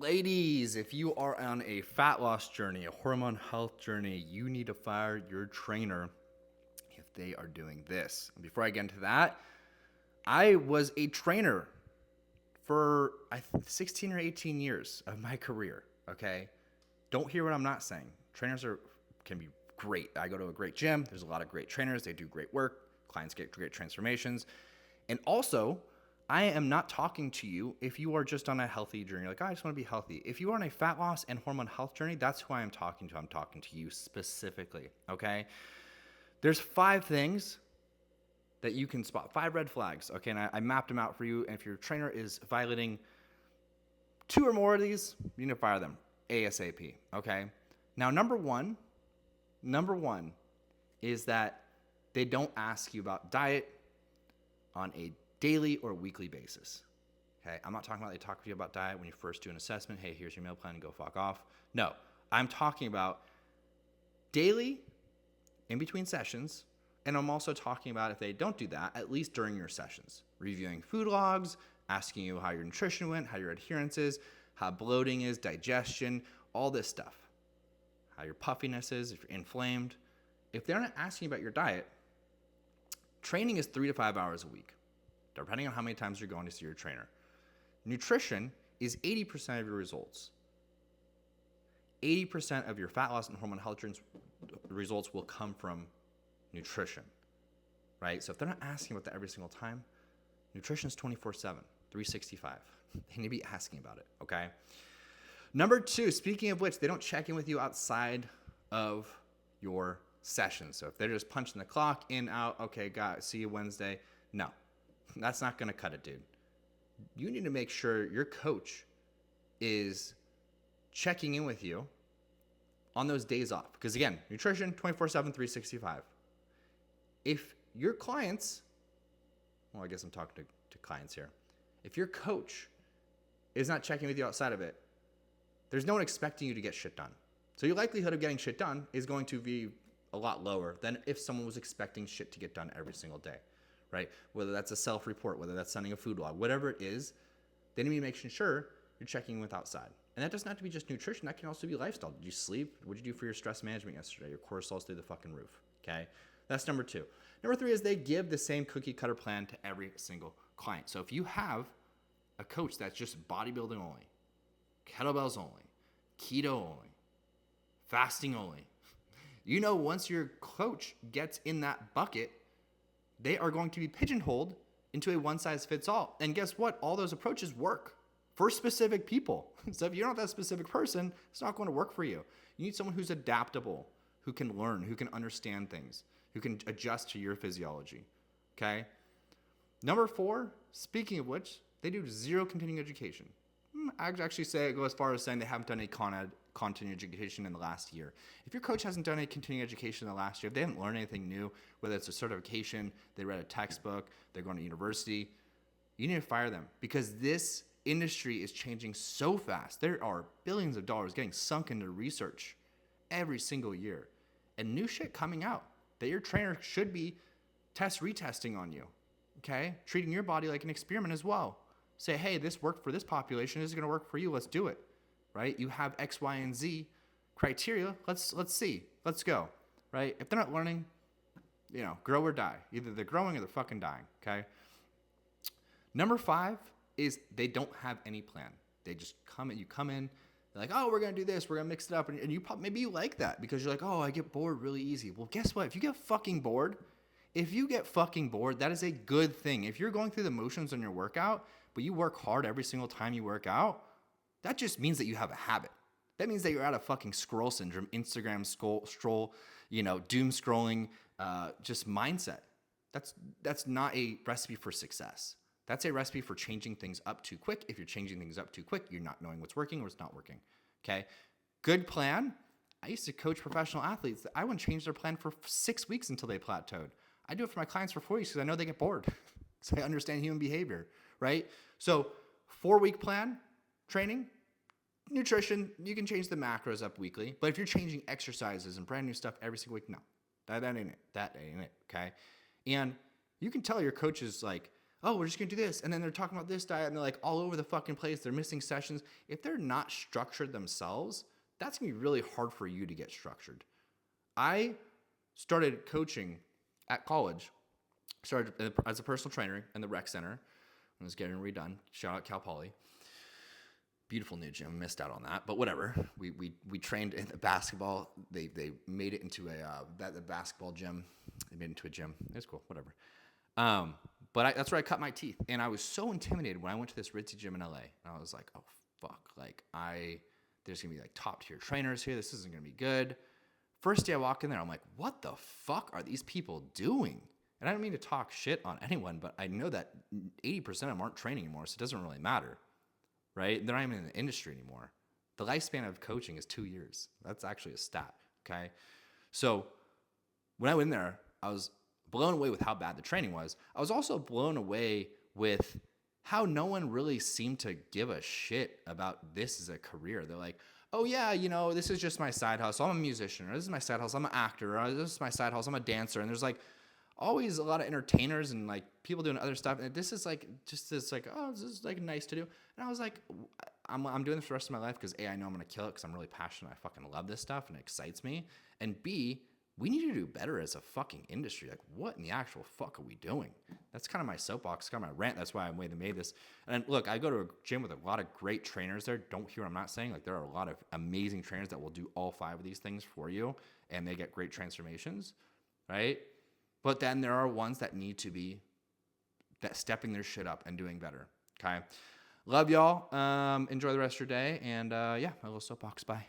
Ladies, if you are on a fat loss journey, a hormone health journey, you need to fire your trainer if they are doing this. Before I get into that, I was a trainer for 16 or 18 years of my career, okay? Don't hear what I'm not saying. Trainers can be great. I go to a great gym. There's a lot of great trainers. They do great work. Clients get great transformations. And also, I am not talking to you if you are just on a healthy journey. Like, I just want to be healthy. If you are on a fat loss and hormone health journey, that's who I am talking to. I'm talking to you specifically, okay? There's 5 things that you can spot, 5 red flags, okay? And I mapped them out for you. And if your trainer is violating 2 or more of these, you need to fire them ASAP, okay? Now, number one is that they don't ask you about diet on a daily or weekly basis. Okay, I'm not talking about they talk to you about diet when you first do an assessment. Hey, here's your meal plan and go fuck off. No, I'm talking about daily, in between sessions, and I'm also talking about if they don't do that, at least during your sessions. Reviewing food logs, asking you how your nutrition went, how your adherence is, how bloating is, digestion, all this stuff. How your puffiness is, if you're inflamed. If they're not asking about your diet, training is 3 to 5 hours a week, depending on how many times you're going to see your trainer. Nutrition is 80% of your results. 80% of your fat loss and hormone health results will come from nutrition, right? So if they're not asking about that every single time, nutrition is 24/7, 365. They need to be asking about it, okay? Number 2, speaking of which, they don't check in with you outside of your session. So if they're just punching the clock, in, out, okay, see you Wednesday. No, that's not going to cut it, dude. You need to make sure your coach is checking in with you on those days off. Because again, nutrition, 24/7, 365. If your clients, well, I guess I'm talking to clients here. If your coach is not checking with you outside of it, there's no one expecting you to get shit done. So your likelihood of getting shit done is going to be a lot lower than if someone was expecting shit to get done every single day, right? Whether that's a self-report, whether that's sending a food log, whatever it is, they need to be making sure you're checking with outside. And that doesn't have to be just nutrition. That can also be lifestyle. Did you sleep? What did you do for your stress management yesterday? Your cortisol's through the fucking roof, okay? That's number 2. Number 3 is they give the same cookie cutter plan to every single client. So if you have a coach that's just bodybuilding only, kettlebells only, keto only, fasting only, you know, once your coach gets in that bucket, they are going to be pigeonholed into a one-size-fits-all. And guess what? All those approaches work for specific people. So if you're not that specific person, it's not going to work for you. You need someone who's adaptable, who can learn, who can understand things, who can adjust to your physiology, okay? Number 4, speaking of which, they do 0 continuing education. I'd actually go as far as saying they haven't done a continuing education in the last year. If your coach hasn't done a continuing education in the last year, if they haven't learned anything new, whether it's a certification, they read a textbook, they're going to university, you need to fire them because this industry is changing so fast. There are billions of dollars getting sunk into research every single year and new shit coming out that your trainer should be retesting on you, okay? Treating your body like an experiment as well. Say, hey, this worked for this population. This is going to work for you. Let's do it, right? You have X, Y, and Z criteria. Let's see. Let's go, right? If they're not learning, grow or die. Either they're growing or they're fucking dying, okay? Number 5 is they don't have any plan. They just come in. You come in. They're like, oh, we're going to do this. We're going to mix it up. And maybe you like that because you're like, oh, I get bored really easy. Well, guess what? If you get fucking bored, that is a good thing. If you're going through the motions on your workout, but you work hard every single time you work out, that just means that you have a habit. That means that you're out of fucking scroll syndrome, Instagram stroll, doom scrolling, just mindset. That's not a recipe for success. That's a recipe for changing things up too quick. If you're changing things up too quick, you're not knowing what's working or it's not working, okay? Good plan. I used to coach professional athletes that I wouldn't change their plan for 6 weeks until they plateaued. I do it for my clients for 4 weeks because I know they get bored. So I understand human behavior, right? So 4-week plan, training, nutrition, you can change the macros up weekly. But if you're changing exercises and brand new stuff every single week, no, that ain't it. That ain't it, okay? And you can tell your coaches like, oh, we're just going to do this. And then they're talking about this diet and they're like all over the fucking place. They're missing sessions. If they're not structured themselves, that's going to be really hard for you to get structured. I started coaching at college, started as a personal trainer in the rec center. I was getting redone. Shout out Cal Poly. Beautiful new gym. Missed out on that, but whatever. We trained in the basketball. They made it into the basketball gym. They made it into a gym. It's cool. Whatever. But that's where I cut my teeth, and I was so intimidated when I went to this ritzy gym in LA. And I was like, oh fuck, like there's gonna be like top tier trainers here. This isn't gonna be good. First day I walk in there, I'm like, what the fuck are these people doing? And I don't mean to talk shit on anyone, but I know that 80% of them aren't training anymore, so it doesn't really matter, right? They're not even in the industry anymore. The lifespan of coaching is 2 years. That's actually a stat, okay? So when I went in there, I was blown away with how bad the training was. I was also blown away with how no one really seemed to give a shit about this as a career. They're like, oh yeah, this is just my side hustle. I'm a musician, or this is my side hustle. I'm an actor, or this is my side hustle. I'm a dancer. And there's like always a lot of entertainers and like people doing other stuff. And this is like just this like, oh, this is like nice to do. And I was like, I'm doing this for the rest of my life because A, I know I'm gonna kill it because I'm really passionate. I fucking love this stuff and it excites me. And B, we need to do better as a fucking industry. Like, what in the actual fuck are we doing? That's kind of my soapbox, kind of my rant. That's why I made this. And look, I go to a gym with a lot of great trainers there. Don't hear what I'm not saying. Like, there are a lot of amazing trainers that will do all 5 of these things for you, and they get great transformations, right? But then there are ones that need to be stepping their shit up and doing better, okay? Love y'all. Enjoy the rest of your day. And, yeah, my little soapbox. Bye.